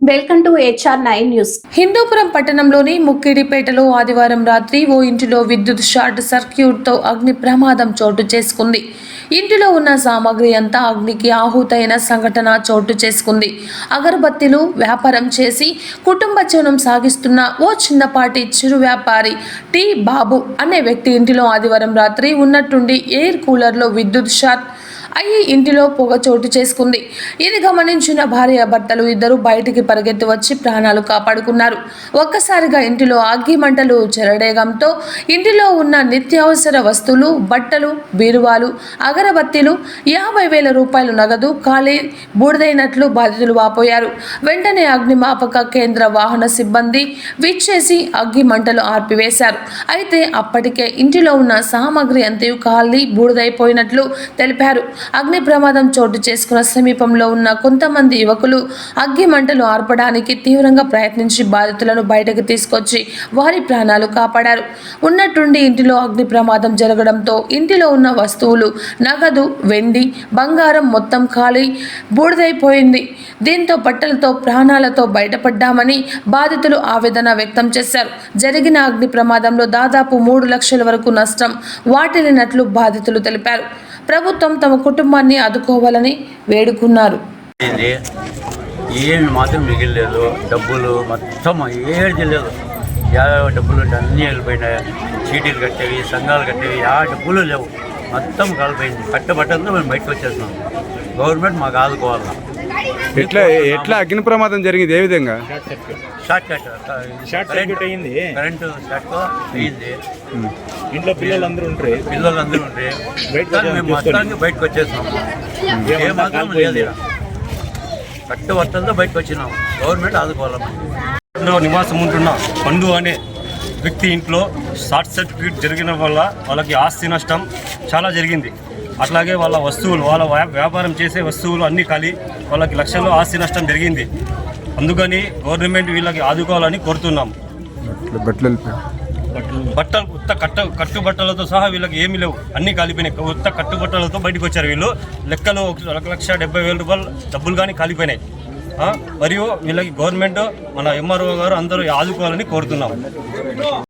Welcome to HR9 news. Hindupuram పట్టణంలోని ముక్కిడిపేటలో ఆదివారం రాత్రి ఓ ఇంటిలో విద్యుత్ షార్ట్ సర్క్యూట్తో అగ్ని ప్రమాదం చోటు చేసుకుంది. ఇంటిలో ఉన్న సామాగ్రి అంతా అగ్నికి ఆహుతైన సంఘటన చోటు చేసుకుంది. అగరబత్తీలు వ్యాపారం చేసి కుటుంబ జీవనం సాగిస్తున్న ఓ చిన్నపాటి చిరు వ్యాపారి టి బాబు అనే వ్యక్తి ఇంటిలో ఆదివారం రాత్రి ఉన్నట్టుండి ఎయిర్ కూలర్లో విద్యుత్ షార్ట్ అయ్యి ఇంటిలో పొగ చోటు చేసుకుంది. ఇది గమనించిన భార్యాభర్తలు ఇద్దరు బయటికి పరిగెత్తి వచ్చి ప్రాణాలు కాపాడుకున్నారు. ఒక్కసారిగా ఇంటిలో అగ్గి మంటలు చెలరేగంతో ఇంటిలో ఉన్న నిత్యావసర వస్తువులు, బట్టలు, బీరువాలు, అగరబత్తీలు, 50,000 రూపాయలు నగదు ఖాళీ బూడిదైనట్లు బాధితులు వాపోయారు. వెంటనే అగ్నిమాపక కేంద్ర వాహన సిబ్బంది విచ్చేసి అగ్గి మంటలు ఆర్పివేశారు. అయితే అప్పటికే ఇంటిలో ఉన్న సామాగ్రి అంతయు ఖాళీ బూడిదైపోయినట్లు తెలిపారు. అగ్ని ప్రమాదం చోటు చేసుకున్న సమీపంలో ఉన్న కొంతమంది యువకులు అగ్గి మంటలు ఆర్పడానికి తీవ్రంగా ప్రయత్నించి బాధితులను బయటకు తీసుకొచ్చి వారి ప్రాణాలు కాపాడారు. ఉన్నట్టుండి ఇంటిలో అగ్ని ప్రమాదం జరగడంతో ఇంటిలో ఉన్న వస్తువులు, నగదు, వెండి, బంగారం మొత్తం ఖాళీ బూడిదైపోయింది. దీంతో బట్టలతో ప్రాణాలతో బయటపడ్డామని బాధితులు ఆవేదన వ్యక్తం చేశారు. జరిగిన అగ్ని ప్రమాదంలో దాదాపు 3 లక్షల వరకు నష్టం వాటిల్లినట్లు బాధితులు తెలిపారు. ప్రభుత్వం తమ కుటుంబాన్ని ఆదుకోవాలని వేడుకున్నారు. ఏమి మాత్రం మిగిలేదు, డబ్బులు మొత్తం ఏది లేదు. యాభై డబ్బులు ఉంటే అన్నీ వెళ్ళిపోయినాయి. చీటీలు కట్టేవి, సంఘాలు కట్టేవి, ఆ డబ్బులు లేవు. మొత్తం కాలిపోయింది. కట్టబట్టంతో మేము బయటకు వచ్చేస్తున్నాం. గవర్నమెంట్ మాకు ఆదుకోవాలి. ఎట్లా అగ్ని ప్రమాదం జరిగింది? ఏ విధంగా? షార్ట్ సర్క్యూట్ అయ్యింది. కరెంటు షార్ట్ అయ్యింది. ఇంట్లో పిల్లలందరూ ఉంటారు. మేము మొత్తానికి బయటకు వచ్చేస్తున్నాము. ఏమాత్రం లేదు. కట్టుబట్టలతో బయటకు వచ్చినాము. గవర్నమెంట్ ఆదుకోవాలి. నివాసం ఉంటున్న పండు అనే వ్యక్తి ఇంట్లో షార్ట్ సర్క్యూట్ జరిగిన వల్ల వాళ్ళకి ఆస్తి నష్టం చాలా జరిగింది. అట్లాగే వాళ్ళ వస్తువులు, వాళ్ళ వ్యాపారం చేసే వస్తువులు అన్నీ ఖాళీ, వాళ్ళకి లక్షల్లో ఆస్తి నష్టం జరిగింది. అందుకని గవర్నమెంట్ వీళ్ళకి ఆదుకోవాలని కోరుతున్నాం. బట్టలు ఉత్త కట్టుబట్టలతో సహా వీళ్ళకి ఏమీ లేవు, అన్నీ కాలిపోయినాయి. ఉత్త కట్టుబట్టలతో బయటకు వచ్చారు వీళ్ళు. లెక్కలు 1,70,000 రూపాయలు డబ్బులు కానీ కాలిపోయినాయి. మరియు వీళ్ళకి గవర్నమెంట్, మన MRO గారు అందరూ ఆదుకోవాలని కోరుతున్నాం.